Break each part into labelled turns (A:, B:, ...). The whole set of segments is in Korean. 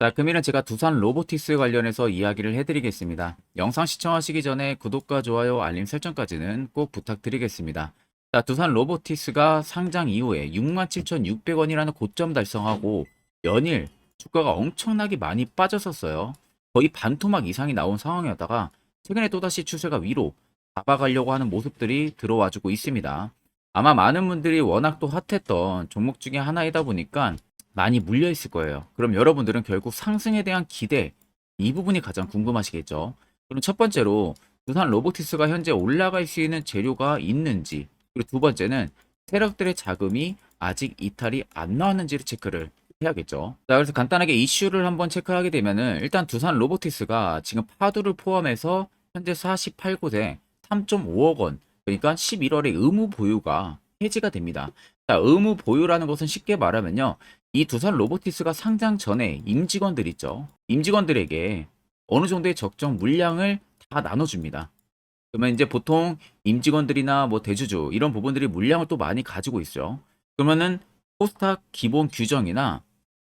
A: 자, 금일은 제가 두산 로보티스 관련해서 이야기를 해드리겠습니다. 영상 시청하시기 전에 구독과 좋아요, 알림 설정까지는 꼭 부탁드리겠습니다. 자, 두산 로보티스가 상장 이후에 67,600원이라는 고점 달성하고 연일 주가가 엄청나게 많이 빠졌었어요. 거의 반토막 이상이 나온 상황이었다가 최근에 또다시 추세가 위로 잡아가려고 하는 모습들이 들어와주고 있습니다. 아마 많은 분들이 워낙 또 핫했던 종목 중에 하나이다 보니까 많이 물려 있을 거예요. 그럼 여러분들은 결국 상승에 대한 기대, 이 부분이 가장 궁금하시겠죠. 그럼 첫 번째로 두산 로보티스가 현재 올라갈 수 있는 재료가 있는지, 그리고 두 번째는 세력들의 자금이 아직 이탈이 안 나왔는지를 체크를 해야겠죠. 자, 그래서 간단하게 이슈를 한번 체크하게 되면은 일단 두산 로보티스가 지금 파두를 포함해서 현재 48곳에 3.5억 원, 그러니까 11월에 의무 보유가 해지가 됩니다. 자, 의무 보유라는 것은 쉽게 말하면요. 이 두산 로보티스가 상장 전에 임직원들 있죠. 임직원들에게 어느 정도의 적정 물량을 다 나눠줍니다. 그러면 이제 보통 임직원들이나 뭐 대주주 이런 부분들이 물량을 또 많이 가지고 있죠. 그러면은 코스닥 기본 규정이나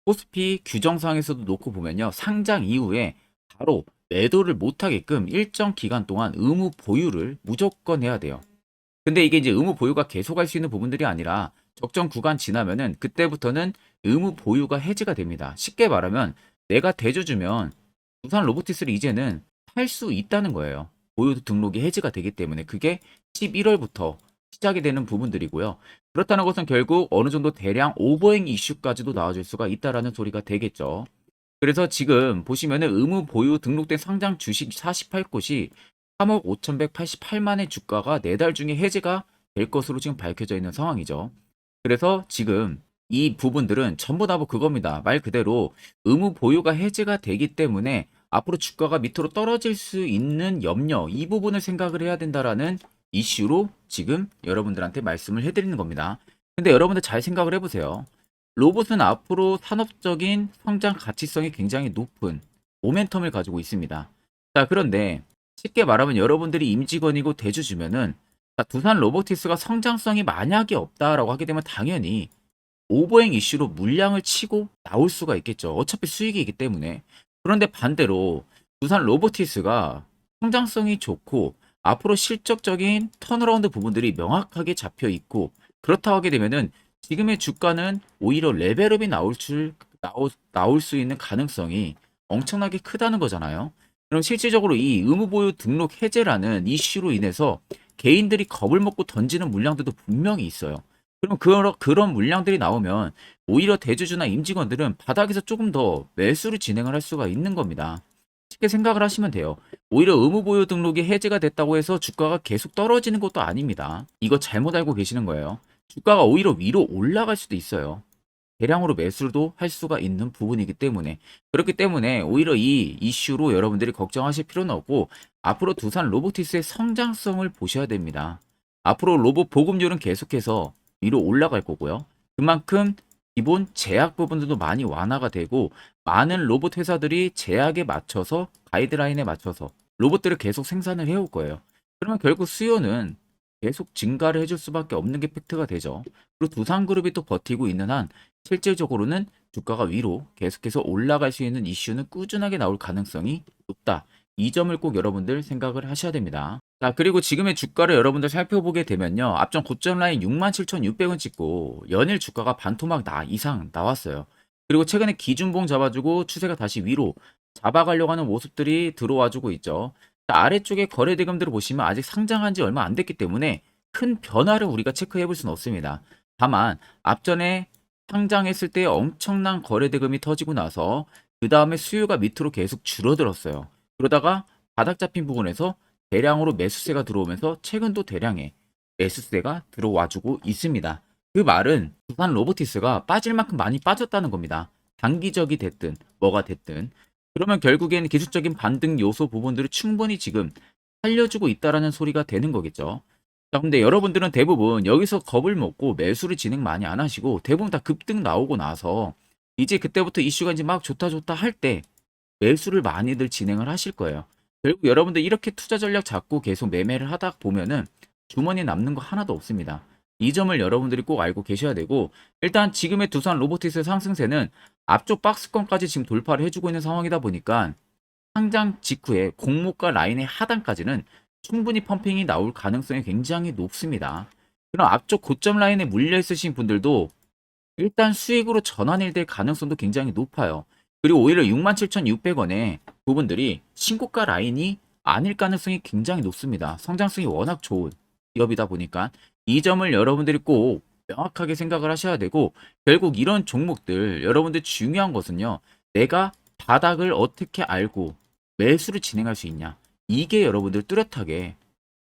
A: 코스피 규정상에서도 놓고 보면요. 상장 이후에 바로 매도를 못하게끔 일정 기간 동안 의무 보유를 무조건 해야 돼요. 근데 이게 이제 의무 보유가 계속할 수 있는 부분들이 아니라 적정 구간 지나면은 그때부터는 의무 보유가 해지가 됩니다. 쉽게 말하면 내가 대주주면 두산 로보티스를 이제는 팔 수 있다는 거예요. 보유 등록이 해지가 되기 때문에 그게 11월부터 시작이 되는 부분들이고요. 그렇다는 것은 결국 어느 정도 대량 오버행 이슈까지도 나와줄 수가 있다라는 소리가 되겠죠. 그래서 지금 보시면은 의무 보유 등록된 상장 주식 48곳이 3억 5,188만의 주가가 4달 중에 해지가 될 것으로 지금 밝혀져 있는 상황이죠. 그래서 지금 이 부분들은 전부 다 뭐 그겁니다. 말 그대로 의무 보유가 해지가 되기 때문에 앞으로 주가가 밑으로 떨어질 수 있는 염려, 이 부분을 생각을 해야 된다라는 이슈로 지금 여러분들한테 말씀을 해드리는 겁니다. 근데 여러분들 잘 생각을 해보세요. 로봇은 앞으로 산업적인 성장 가치성이 굉장히 높은 모멘텀을 가지고 있습니다. 자, 그런데 쉽게 말하면 여러분들이 임직원이고 대주주면은 자, 두산 로보티스가 성장성이 만약에 없다라고 하게 되면 당연히 오버행 이슈로 물량을 치고 나올 수가 있겠죠. 어차피 수익이기 때문에. 그런데 반대로 두산 로보티스가 성장성이 좋고 앞으로 실적적인 턴어라운드 부분들이 명확하게 잡혀 있고 그렇다고 하게 되면은 지금의 주가는 오히려 레벨업이 나올 수 있는 가능성이 엄청나게 크다는 거잖아요. 그럼 실질적으로 이 의무보유 등록 해제라는 이슈로 인해서 개인들이 겁을 먹고 던지는 물량들도 분명히 있어요. 그럼 그런 물량들이 나오면 오히려 대주주나 임직원들은 바닥에서 조금 더 매수를 진행을 할 수가 있는 겁니다. 쉽게 생각을 하시면 돼요. 오히려 의무보유 등록이 해제가 됐다고 해서 주가가 계속 떨어지는 것도 아닙니다. 이거 잘못 알고 계시는 거예요. 주가가 오히려 위로 올라갈 수도 있어요. 대량으로 매수도 할 수가 있는 부분이기 때문에 그렇기 때문에 오히려 이 이슈로 여러분들이 걱정하실 필요는 없고 앞으로 두산 로보티스의 성장성을 보셔야 됩니다. 앞으로 로봇 보급률은 계속해서 위로 올라갈 거고요. 그만큼 기본 제약 부분들도 많이 완화가 되고 많은 로봇 회사들이 제약에 맞춰서 가이드라인에 맞춰서 로봇들을 계속 생산을 해올 거예요. 그러면 결국 수요는 계속 증가를 해줄 수밖에 없는 게 팩트가 되죠. 그리고 두산그룹이 또 버티고 있는 한 실질적으로는 주가가 위로 계속해서 올라갈 수 있는 이슈는 꾸준하게 나올 가능성이 높다. 이 점을 꼭 여러분들 생각을 하셔야 됩니다. 자, 그리고 지금의 주가를 여러분들 살펴보게 되면요. 앞전 고점 라인 67,600원 찍고 연일 주가가 반토막 이상 나왔어요. 그리고 최근에 기준봉 잡아주고 추세가 다시 위로 잡아가려고 하는 모습들이 들어와주고 있죠. 자, 아래쪽에 거래 대금들을 보시면 아직 상장한 지 얼마 안 됐기 때문에 큰 변화를 우리가 체크해 볼 수는 없습니다. 다만 앞전에 상장했을 때 엄청난 거래 대금이 터지고 나서 그 다음에 수요가 밑으로 계속 줄어들었어요. 그러다가 바닥 잡힌 부분에서 대량으로 매수세가 들어오면서 최근 또 대량의 매수세가 들어와주고 있습니다. 그 말은 두산 로보티스가 빠질 만큼 많이 빠졌다는 겁니다. 단기적이 됐든 뭐가 됐든 그러면 결국엔 기술적인 반등 요소 부분들을 충분히 지금 살려주고 있다라는 소리가 되는 거겠죠. 자, 근데 여러분들은 대부분 여기서 겁을 먹고 매수를 진행 많이 안 하시고 대부분 다 급등 나오고 나서 이제 그때부터 이슈가 이제 막 좋다 좋다 할 때 매수를 많이들 진행을 하실 거예요. 결국 여러분들 이렇게 투자 전략 잡고 계속 매매를 하다 보면은 주머니에 남는 거 하나도 없습니다. 이 점을 여러분들이 꼭 알고 계셔야 되고 일단 지금의 두산 로보티스 상승세는 앞쪽 박스권까지 지금 돌파를 해주고 있는 상황이다 보니까 상장 직후에 공모가 라인의 하단까지는 충분히 펌핑이 나올 가능성이 굉장히 높습니다. 그럼 앞쪽 고점 라인에 물려 있으신 분들도 일단 수익으로 전환이 될 가능성도 굉장히 높아요. 그리고 오히려 67,600원에 부분들이 신고가 라인이 아닐 가능성이 굉장히 높습니다. 성장성이 워낙 좋은 기업이다 보니까 이 점을 여러분들이 꼭 명확하게 생각을 하셔야 되고, 결국 이런 종목들 여러분들 중요한 것은요, 내가 바닥을 어떻게 알고 매수를 진행할 수 있냐, 이게 여러분들 뚜렷하게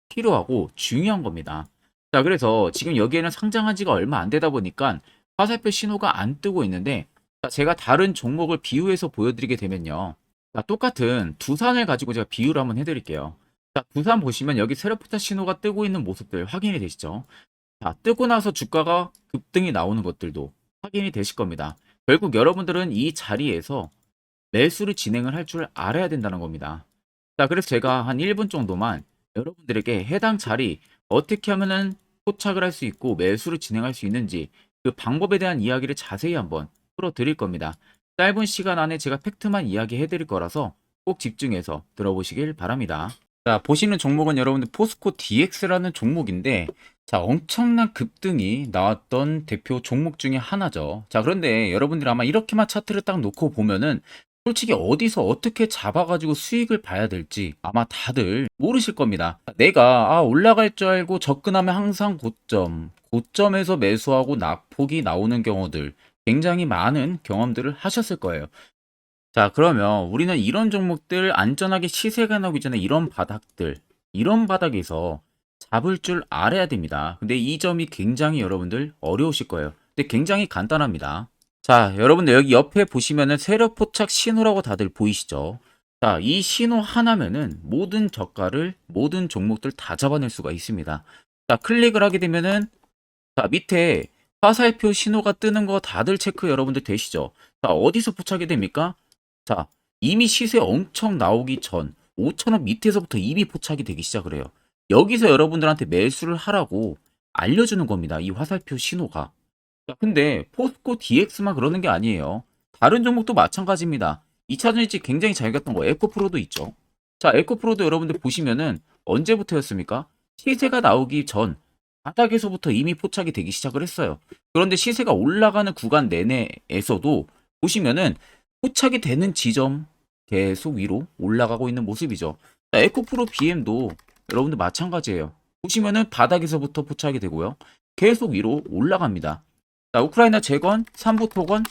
A: 필요하고 중요한 겁니다. 자, 그래서 지금 여기에는 상장한 지가 얼마 안 되다 보니까 화살표 신호가 안 뜨고 있는데, 자, 제가 다른 종목을 비유해서 보여드리게 되면요, 자, 똑같은 두산을 가지고 제가 비유를 한번 해드릴게요. 자, 두산 보시면 여기 세로포차 신호가 뜨고 있는 모습들 확인이 되시죠? 자, 뜨고 나서 주가가 급등이 나오는 것들도 확인이 되실 겁니다. 결국 여러분들은 이 자리에서 매수를 진행을 할 줄 알아야 된다는 겁니다. 자, 그래서 제가 한 1분 정도만 여러분들에게 해당 자리 어떻게 하면은 포착을 할 수 있고 매수를 진행할 수 있는지 그 방법에 대한 이야기를 자세히 한번 풀어드릴 겁니다. 짧은 시간 안에 제가 팩트만 이야기해 드릴 거라서 꼭 집중해서 들어보시길 바랍니다. 자, 보시는 종목은 여러분들 포스코 DX라는 종목인데, 자, 엄청난 급등이 나왔던 대표 종목 중에 하나죠. 자, 그런데 여러분들 아마 이렇게만 차트를 딱 놓고 보면은 솔직히 어디서 어떻게 잡아가지고 수익을 봐야 될지 아마 다들 모르실 겁니다. 내가 올라갈 줄 알고 접근하면 항상 고점에서 매수하고 낙폭이 나오는 경우들 굉장히 많은 경험들을 하셨을 거예요. 자, 그러면 우리는 이런 종목들 안전하게 시세가 나오기 전에 이런 바닥에서 잡을 줄 알아야 됩니다. 근데 이 점이 굉장히 여러분들 어려우실 거예요. 근데 굉장히 간단합니다. 자, 여러분들 여기 옆에 보시면은 세력 포착 신호라고 다들 보이시죠? 자, 이 신호 하나면은 모든 저가를, 모든 종목들 다 잡아낼 수가 있습니다. 자, 클릭을 하게 되면은, 자, 밑에 화살표 신호가 뜨는 거 다들 체크 여러분들 되시죠? 자, 어디서 포착이 됩니까? 자, 이미 시세 엄청 나오기 전 5,000원 밑에서부터 이미 포착이 되기 시작을 해요. 여기서 여러분들한테 매수를 하라고 알려주는 겁니다. 이 화살표 신호가. 자, 근데 포스코 DX만 그러는 게 아니에요. 다른 종목도 마찬가지입니다. 2차 전지 굉장히 잘 갔던 거 에코프로도 있죠. 자, 에코프로도 여러분들 보시면은 언제부터였습니까? 시세가 나오기 전 바닥에서부터 이미 포착이 되기 시작을 했어요. 그런데 시세가 올라가는 구간 내내에서도 보시면은 포착이 되는 지점 계속 위로 올라가고 있는 모습이죠. 자, 에코프로 BM도 여러분들 마찬가지예요. 보시면은 바닥에서부터 포착이 되고요. 계속 위로 올라갑니다. 자, 우크라이나 재건, 삼부 토건,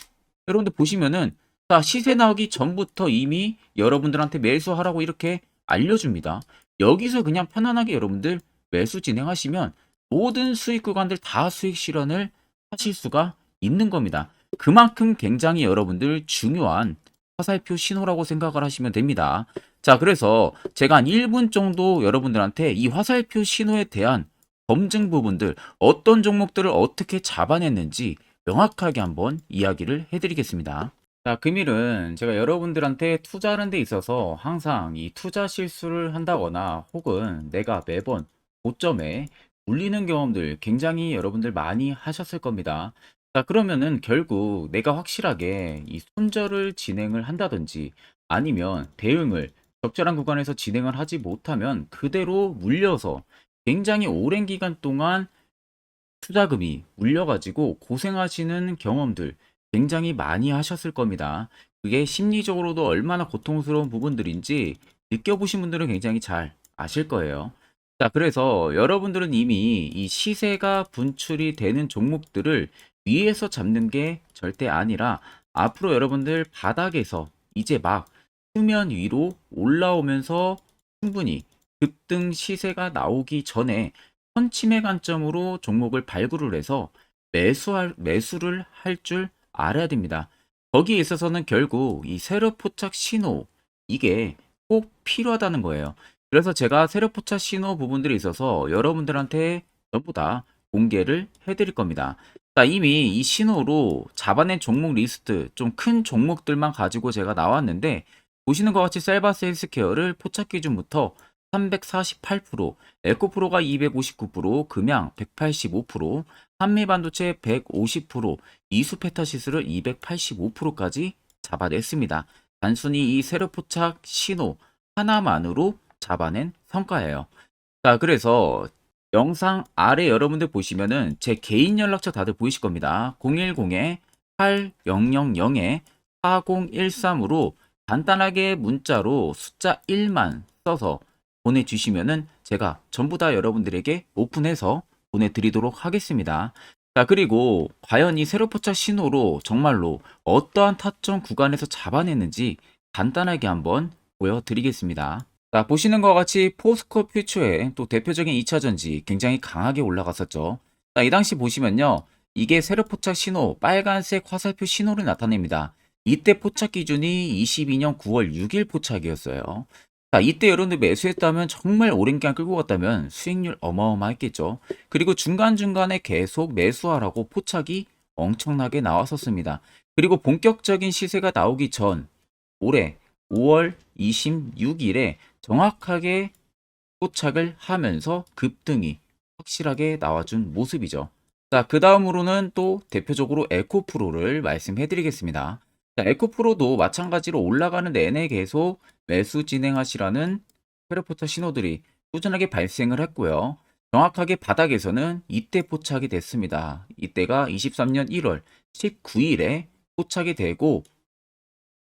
A: 여러분들 보시면은 자, 시세 나오기 전부터 이미 여러분들한테 매수하라고 이렇게 알려줍니다. 여기서 그냥 편안하게 여러분들 매수 진행하시면 모든 수익 구간들 다 수익 실현을 하실 수가 있는 겁니다. 그만큼 굉장히 여러분들 중요한 화살표 신호라고 생각을 하시면 됩니다. 자, 그래서 제가 한 1분 정도 여러분들한테 이 화살표 신호에 대한 검증 부분들, 어떤 종목들을 어떻게 잡아냈는지 명확하게 한번 이야기를 해드리겠습니다. 자, 금일은 제가 여러분들한테 투자하는 데 있어서 항상 이 투자 실수를 한다거나 혹은 내가 매번 고점에 물리는 경험들 굉장히 여러분들 많이 하셨을 겁니다. 자, 그러면은 결국 내가 확실하게 이 손절을 진행을 한다든지 아니면 대응을 적절한 구간에서 진행을 하지 못하면 그대로 물려서 굉장히 오랜 기간 동안 투자금이 물려가지고 고생하시는 경험들 굉장히 많이 하셨을 겁니다. 그게 심리적으로도 얼마나 고통스러운 부분들인지 느껴보신 분들은 굉장히 잘 아실 거예요. 자, 그래서 여러분들은 이미 이 시세가 분출이 되는 종목들을 위에서 잡는 게 절대 아니라 앞으로 여러분들 바닥에서 이제 막 수면 위로 올라오면서 충분히 급등 시세가 나오기 전에 선침의 관점으로 종목을 발굴을 해서 매수를 할 줄 알아야 됩니다. 거기에 있어서는 결국 이 세력 포착 신호 이게 꼭 필요하다는 거예요. 그래서 제가 세력 포착 신호 부분들이 있어서 여러분들한테 전부 다 공개를 해드릴 겁니다. 자, 이미 이 신호로 잡아낸 종목 리스트 좀 큰 종목들만 가지고 제가 나왔는데 보시는 것 같이 셀바스 헬스케어를 포착 기준부터 348%, 에코프로가 259%, 금양 185%, 한미반도체 150%, 이수페타시스를 285%까지 잡아냈습니다. 단순히 이 세로포착 신호 하나만으로 잡아낸 성과예요. 자, 그래서 영상 아래 여러분들 보시면은 제 개인 연락처 다들 보이실 겁니다. 010-8000-4013으로 간단하게 문자로 숫자 1만 써서 보내주시면은 제가 전부 다 여러분들에게 오픈해서 보내드리도록 하겠습니다. 자, 그리고 과연 이 세로포착 신호로 정말로 어떠한 타점 구간에서 잡아냈는지 간단하게 한번 보여드리겠습니다. 자, 보시는 것 같이 포스코 퓨처의 또 대표적인 2차전지 굉장히 강하게 올라갔었죠. 자, 이 당시 보시면요. 이게 세로 포착 신호, 빨간색 화살표 신호를 나타냅니다. 이때 포착 기준이 22년 9월 6일 포착이었어요. 자, 이때 여러분들 매수했다면 정말 오랜 기간 끌고 갔다면 수익률 어마어마했겠죠. 그리고 중간중간에 계속 매수하라고 포착이 엄청나게 나왔었습니다. 그리고 본격적인 시세가 나오기 전 올해 5월 26일에 정확하게 포착을 하면서 급등이 확실하게 나와준 모습이죠. 자, 그 다음으로는 또 대표적으로 에코프로를 말씀해 드리겠습니다. 자, 에코프로도 마찬가지로 올라가는 내내 계속 매수 진행하시라는 페르포터 신호들이 꾸준하게 발생을 했고요. 정확하게 바닥에서는 이때 포착이 됐습니다. 이때가 23년 1월 19일에 포착이 되고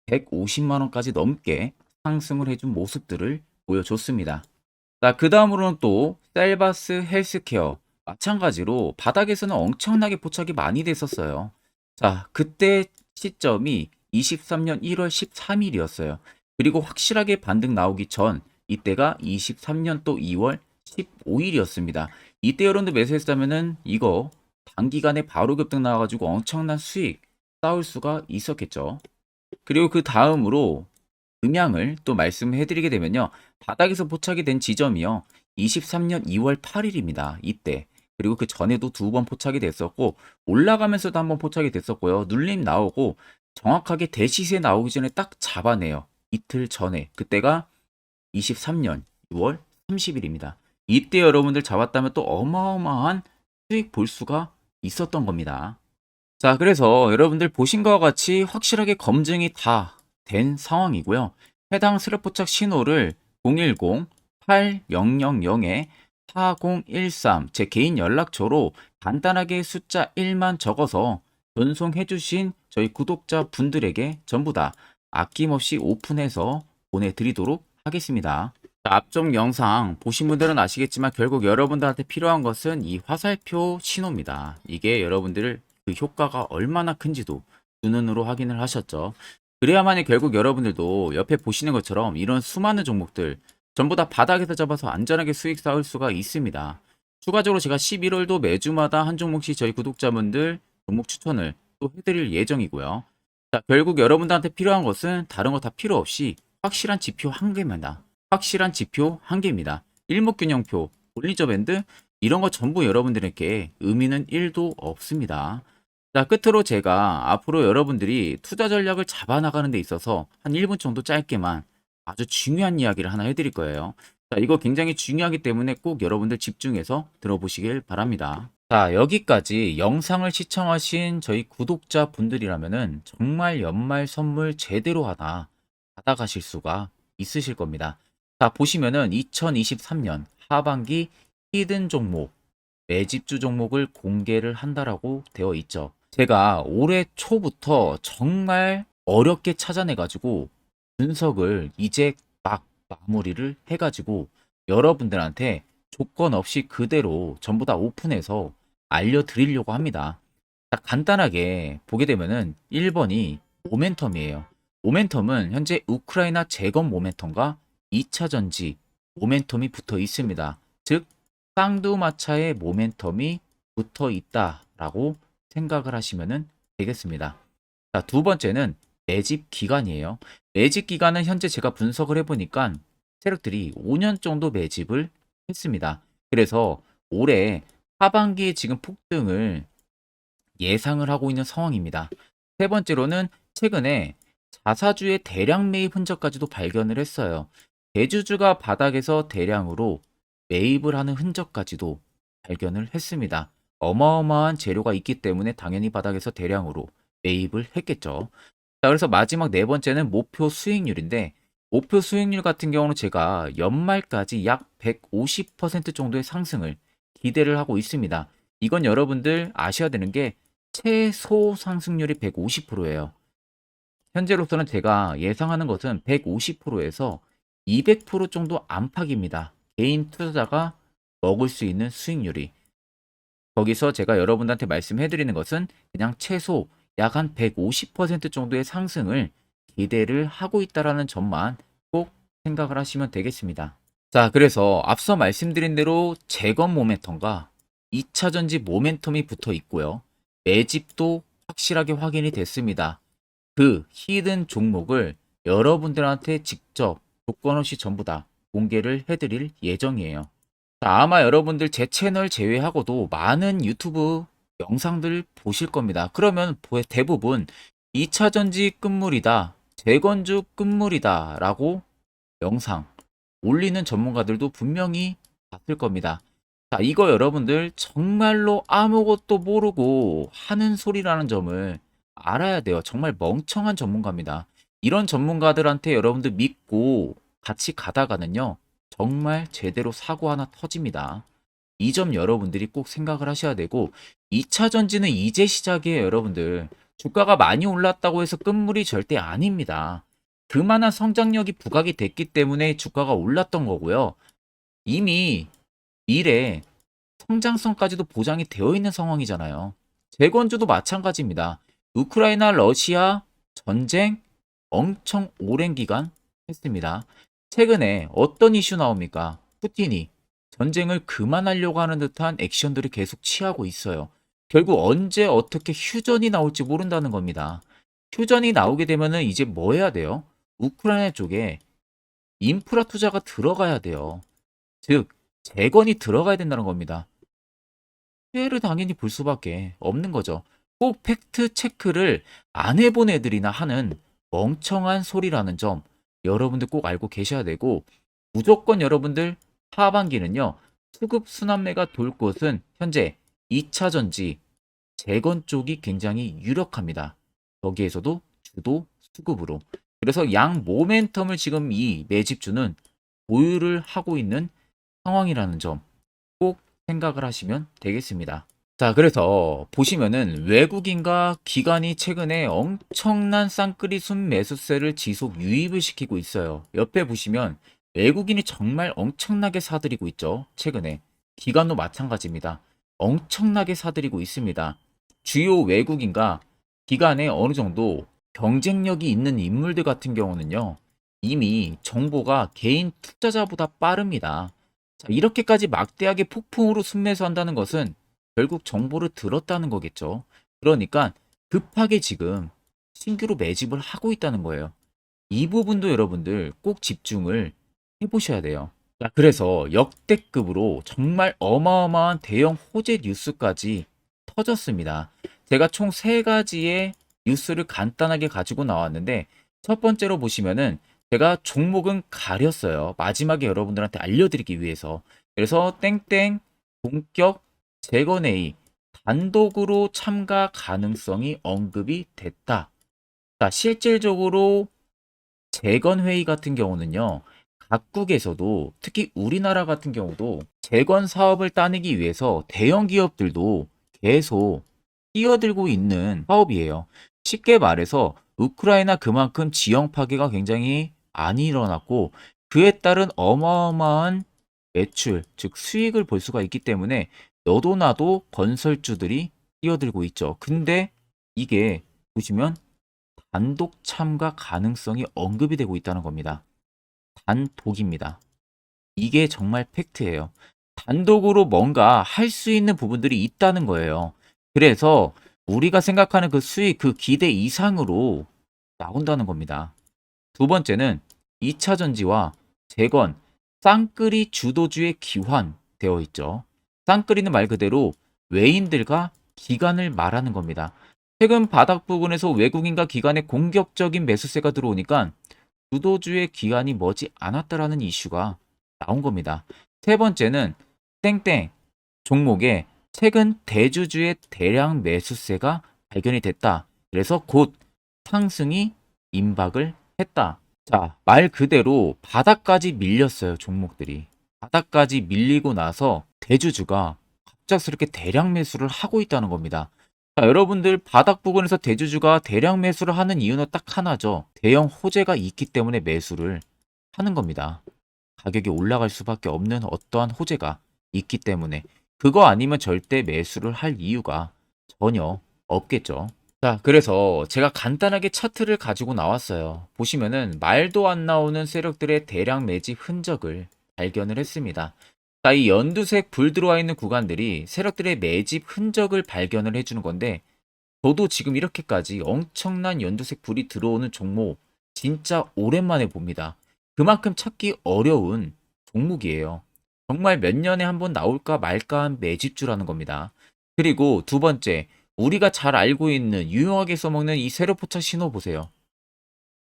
A: 150만 원까지 넘게 상승을 해준 모습들을 보여줬습니다. 자, 그 다음으로는 또 셀바스 헬스케어 마찬가지로 바닥에서는 엄청나게 포착이 많이 됐었어요. 자, 그때 시점이 23년 1월 13일이었어요. 그리고 확실하게 반등 나오기 전 이때가 23년 또 2월 15일이었습니다. 이때 여러분들 매수했다면은 이거 단기간에 바로 급등 나와가지고 엄청난 수익 쌓을 수가 있었겠죠. 그리고 그 다음으로 음향을 또 말씀해 드리게 되면요. 바닥에서 포착이 된 지점이요. 23년 2월 8일입니다. 이때. 그리고 그 전에도 두 번 포착이 됐었고 올라가면서도 한번 포착이 됐었고요. 눌림 나오고 정확하게 대시세 나오기 전에 딱 잡아내요. 이틀 전에. 그때가 23년 6월 30일입니다. 이때 여러분들 잡았다면 또 어마어마한 수익 볼 수가 있었던 겁니다. 자, 그래서 여러분들 보신 것과 같이 확실하게 검증이 다 된 상황이고요. 해당 스랩포착 신호를 010-8000-4013 제 개인 연락처로 간단하게 숫자 1만 적어서 전송해 주신 저희 구독자 분들에게 전부 다 아낌없이 오픈해서 보내드리도록 하겠습니다. 자, 앞쪽 영상 보신 분들은 아시겠지만 결국 여러분들한테 필요한 것은 이 화살표 신호입니다. 이게 여러분들을 그 효과가 얼마나 큰지도 두 눈으로 확인을 하셨죠. 그래야만이 결국 여러분들도 옆에 보시는 것처럼 이런 수많은 종목들 전부 다 바닥에서 잡아서 안전하게 수익 쌓을 수가 있습니다. 추가적으로 제가 11월도 매주마다 한 종목씩 저희 구독자분들 종목 추천을 또 해드릴 예정이고요. 자, 결국 여러분들한테 필요한 것은 다른 거 다 필요 없이 확실한 지표 한 개입니다. 확실한 지표 한 개입니다. 일목균형표, 볼린저 밴드 이런 거 전부 여러분들에게 의미는 1도 없습니다. 자, 끝으로 제가 앞으로 여러분들이 투자 전략을 잡아나가는 데 있어서 한 1분 정도 짧게만 아주 중요한 이야기를 하나 해드릴 거예요. 자, 이거 굉장히 중요하기 때문에 꼭 여러분들 집중해서 들어보시길 바랍니다. 자, 여기까지 영상을 시청하신 저희 구독자 분들이라면은 정말 연말 선물 제대로 하나 받아가실 수가 있으실 겁니다. 자, 보시면은 2023년 하반기 히든 종목, 매집주 종목을 공개를 한다라고 되어 있죠. 제가 올해 초부터 정말 어렵게 찾아내가지고 분석을 이제 막 마무리를 해가지고 여러분들한테 조건 없이 그대로 전부 다 오픈해서 알려드리려고 합니다. 자, 간단하게 보게 되면은 1번이 모멘텀이에요. 모멘텀은 현재 우크라이나 재건 모멘텀과 2차 전지 모멘텀이 붙어 있습니다. 즉 쌍두마차의 모멘텀이 붙어 있다라고 생각을 하시면 되겠습니다. 자, 두 번째는 매집 기간이에요. 매집 기간은 현재 제가 분석을 해보니까 세력들이 5년 정도 매집을 했습니다. 그래서 올해 하반기에 지금 폭등을 예상을 하고 있는 상황입니다. 세 번째로는 최근에 자사주의 대량 매입 흔적까지도 발견을 했어요. 대주주가 바닥에서 대량으로 매입을 하는 흔적까지도 발견을 했습니다. 어마어마한 재료가 있기 때문에 당연히 바닥에서 대량으로 매입을 했겠죠. 자, 그래서 마지막 네 번째는 목표 수익률인데, 목표 수익률 같은 경우는 제가 연말까지 약 150% 정도의 상승을 기대를 하고 있습니다. 이건 여러분들 아셔야 되는 게 최소 상승률이 150%예요. 현재로서는 제가 예상하는 것은 150%에서 200% 정도 안팎입니다. 개인 투자자가 먹을 수 있는 수익률이. 거기서 제가 여러분들한테 말씀해 드리는 것은 그냥 최소 약 한 150% 정도의 상승을 기대를 하고 있다라는 점만 꼭 생각을 하시면 되겠습니다. 자, 그래서 앞서 말씀드린 대로 재건 모멘텀과 2차 전지 모멘텀이 붙어 있고요. 매집도 확실하게 확인이 됐습니다. 그 히든 종목을 여러분들한테 직접 조건 없이 전부 다 공개를 해드릴 예정이에요. 자, 아마 여러분들 제 채널 제외하고도 많은 유튜브 영상들 보실 겁니다. 그러면 대부분 2차 전지 끝물이다, 재건주 끝물이다 라고 영상 올리는 전문가들도 분명히 봤을 겁니다. 자, 이거 여러분들 정말로 아무것도 모르고 하는 소리라는 점을 알아야 돼요. 정말 멍청한 전문가입니다. 이런 전문가들한테 여러분들 믿고 같이 가다가는요, 정말 제대로 사고 하나 터집니다. 이 점 여러분들이 꼭 생각을 하셔야 되고, 2차 전지는 이제 시작이에요, 여러분들. 주가가 많이 올랐다고 해서 끝물이 절대 아닙니다. 그만한 성장력이 부각이 됐기 때문에 주가가 올랐던 거고요. 이미 미래 성장성까지도 보장이 되어 있는 상황이잖아요. 재건주도 마찬가지입니다. 우크라이나 러시아 전쟁 엄청 오랜 기간 했습니다. 최근에 어떤 이슈 나옵니까? 푸틴이 전쟁을 그만하려고 하는 듯한 액션들을 계속 취하고 있어요. 결국 언제 어떻게 휴전이 나올지 모른다는 겁니다. 휴전이 나오게 되면은 이제 뭐 해야 돼요? 우크라이나 쪽에 인프라 투자가 들어가야 돼요. 즉, 재건이 들어가야 된다는 겁니다. 피해를 당연히 볼 수밖에 없는 거죠. 꼭 팩트 체크를 안 해본 애들이나 하는 멍청한 소리라는 점 여러분들 꼭 알고 계셔야 되고, 무조건 여러분들 하반기는요, 수급 순환매가 돌 곳은 현재 2차 전지, 재건 쪽이 굉장히 유력합니다. 여기에서도 주도 수급으로. 그래서 양 모멘텀을 지금 이 매집주는 보유를 하고 있는 상황이라는 점 꼭 생각을 하시면 되겠습니다. 자, 그래서 보시면은 외국인과 기관이 최근에 엄청난 쌍끌이 순매수세를 지속 유입을 시키고 있어요. 옆에 보시면 외국인이 정말 엄청나게 사들이고 있죠. 최근에. 기관도 마찬가지입니다. 엄청나게 사들이고 있습니다. 주요 외국인과 기관에 어느 정도 경쟁력이 있는 인물들 같은 경우는요, 이미 정보가 개인 투자자보다 빠릅니다. 자, 이렇게까지 막대하게 폭풍으로 순매수한다는 것은 결국 정보를 들었다는 거겠죠. 그러니까 급하게 지금 신규로 매집을 하고 있다는 거예요. 이 부분도 여러분들 꼭 집중을 해보셔야 돼요. 자, 그래서 역대급으로 정말 어마어마한 대형 호재 뉴스까지 터졌습니다. 제가 총 세 가지의 뉴스를 간단하게 가지고 나왔는데, 첫 번째로 보시면은 제가 종목은 가렸어요. 마지막에 여러분들한테 알려드리기 위해서. 그래서 땡땡 본격 재건 회의 단독으로 참가 가능성이 언급이 됐다. 자, 실질적으로 재건 회의 같은 경우는요, 각국에서도 특히 우리나라 같은 경우도 재건 사업을 따내기 위해서 대형 기업들도 계속 뛰어들고 있는 사업이에요. 쉽게 말해서 우크라이나 그만큼 지형 파괴가 굉장히 많이 일어났고, 그에 따른 어마어마한 매출, 즉 수익을 볼 수가 있기 때문에 너도 나도 건설주들이 뛰어들고 있죠. 근데 이게 보시면 단독 참가 가능성이 언급이 되고 있다는 겁니다. 단독입니다. 이게 정말 팩트예요. 단독으로 뭔가 할 수 있는 부분들이 있다는 거예요. 그래서 우리가 생각하는 그 수익, 그 기대 이상으로 나온다는 겁니다. 두 번째는 2차 전지와 재건, 쌍끌이 주도주의 기환되어 있죠. 쌍끌이는 말 그대로 외인들과 기관을 말하는 겁니다. 최근 바닥 부근에서 외국인과 기관의 공격적인 매수세가 들어오니까 주도주의 기관이 머지 않았다라는 이슈가 나온 겁니다. 세 번째는 땡땡 종목에 최근 대주주의 대량 매수세가 발견이 됐다. 그래서 곧 상승이 임박을 했다. 자, 말 그대로 바닥까지 밀렸어요, 종목들이. 바닥까지 밀리고 나서 대주주가 갑작스럽게 대량 매수를 하고 있다는 겁니다. 자, 여러분들 바닥 부근에서 대주주가 대량 매수를 하는 이유는 딱 하나죠. 대형 호재가 있기 때문에 매수를 하는 겁니다. 가격이 올라갈 수밖에 없는 어떠한 호재가 있기 때문에 그거 아니면 절대 매수를 할 이유가 전혀 없겠죠. 자, 그래서 제가 간단하게 차트를 가지고 나왔어요. 보시면은 말도 안 나오는 세력들의 대량 매집 흔적을 발견을 했습니다. 자, 이 연두색 불 들어와 있는 구간들이 세력들의 매집 흔적을 발견을 해주는 건데, 저도 지금 이렇게까지 엄청난 연두색 불이 들어오는 종목 진짜 오랜만에 봅니다. 그만큼 찾기 어려운 종목이에요. 정말 몇 년에 한 번 나올까 말까 한 매집주라는 겁니다. 그리고 두 번째, 우리가 잘 알고 있는 유용하게 써먹는 이 세로 포착 신호 보세요.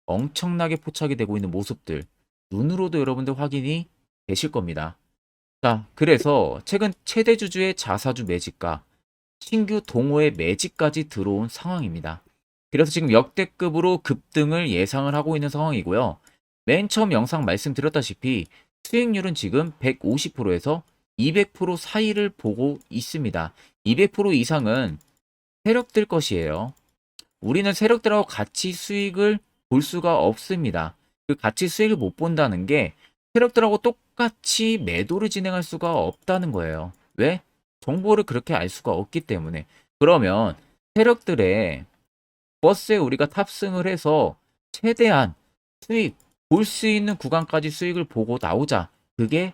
A: 엄청나게 포착이 되고 있는 모습들 눈으로도 여러분들 확인이 되실 겁니다. 자, 그래서 최근 최대 주주의 자사주 매집과 신규 동호회 매집까지 들어온 상황입니다. 그래서 지금 역대급으로 급등을 예상을 하고 있는 상황이고요. 맨 처음 영상 말씀드렸다시피 수익률은 지금 150%에서 200% 사이를 보고 있습니다. 200% 이상은 세력들 것이에요. 우리는 세력들하고 같이 수익을 볼 수가 없습니다. 그 같이 수익을 못 본다는 게 세력들하고 똑같이 매도를 진행할 수가 없다는 거예요. 왜? 정보를 그렇게 알 수가 없기 때문에. 그러면 세력들의 버스에 우리가 탑승을 해서 최대한 수익 볼 수 있는 구간까지 수익을 보고 나오자. 그게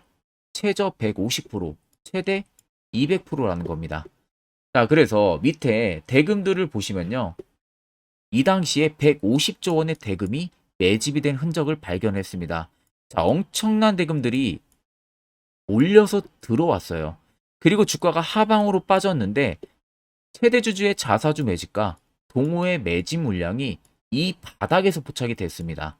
A: 최저 150%, 최대 200%라는 겁니다. 자, 그래서 밑에 대금들을 보시면요. 이 당시에 150조 원의 대금이 매집이 된 흔적을 발견했습니다. 자, 엄청난 대금들이 올려서 들어왔어요. 그리고 주가가 하방으로 빠졌는데 최대 주주의 자사주 매집과 동호회 매집 물량이 이 바닥에서 포착이 됐습니다.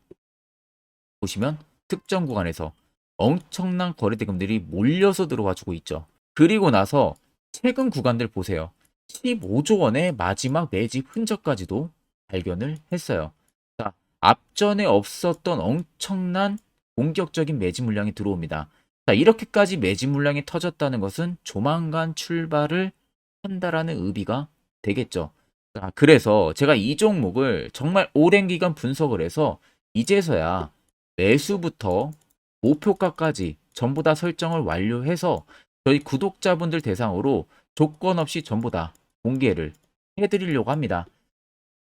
A: 보시면 특정 구간에서 엄청난 거래 대금들이 몰려서 들어와 주고 있죠. 그리고 나서 최근 구간들 보세요. 15조 원의 마지막 매집 흔적까지도 발견을 했어요. 자, 앞전에 없었던 엄청난 공격적인 매집 물량이 들어옵니다. 자, 이렇게까지 매집 물량이 터졌다는 것은 조만간 출발을 한다라는 의미가 되겠죠. 자, 그래서 제가 이 종목을 정말 오랜 기간 분석을 해서 이제서야 매수부터 목표가까지 전부 다 설정을 완료해서 저희 구독자분들 대상으로 조건 없이 전부 다 공개를 해드리려고 합니다.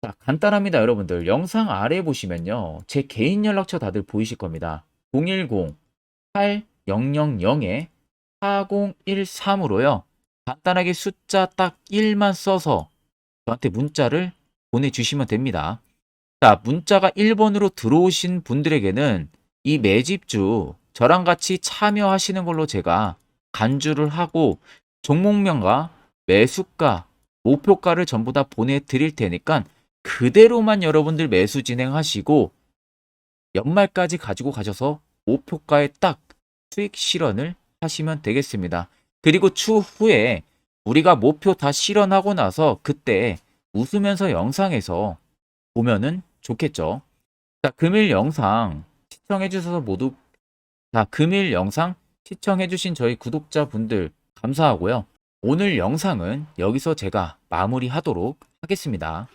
A: 자, 간단합니다, 여러분들. 영상 아래 보시면요. 제 개인 연락처 다들 보이실 겁니다. 010-8013-4013으로요. 간단하게 숫자 딱 1만 써서 저한테 문자를 보내주시면 됩니다. 자, 문자가 1번으로 들어오신 분들에게는 이 매집주 저랑 같이 참여하시는 걸로 제가 간주를 하고 종목명과 매수가, 목표가를 전부 다 보내드릴 테니까 그대로만 여러분들 매수 진행하시고 연말까지 가지고 가셔서 목표가에 딱 수익 실현을 하시면 되겠습니다. 그리고 추후에 우리가 목표 다 실현하고 나서 그때 웃으면서 영상에서 보면은 좋겠죠. 자, 금일 영상 시청해 주셔서 모두 금일 영상 시청해 주신 저희 구독자분들 감사하고요. 오늘 영상은 여기서 제가 마무리하도록 하겠습니다.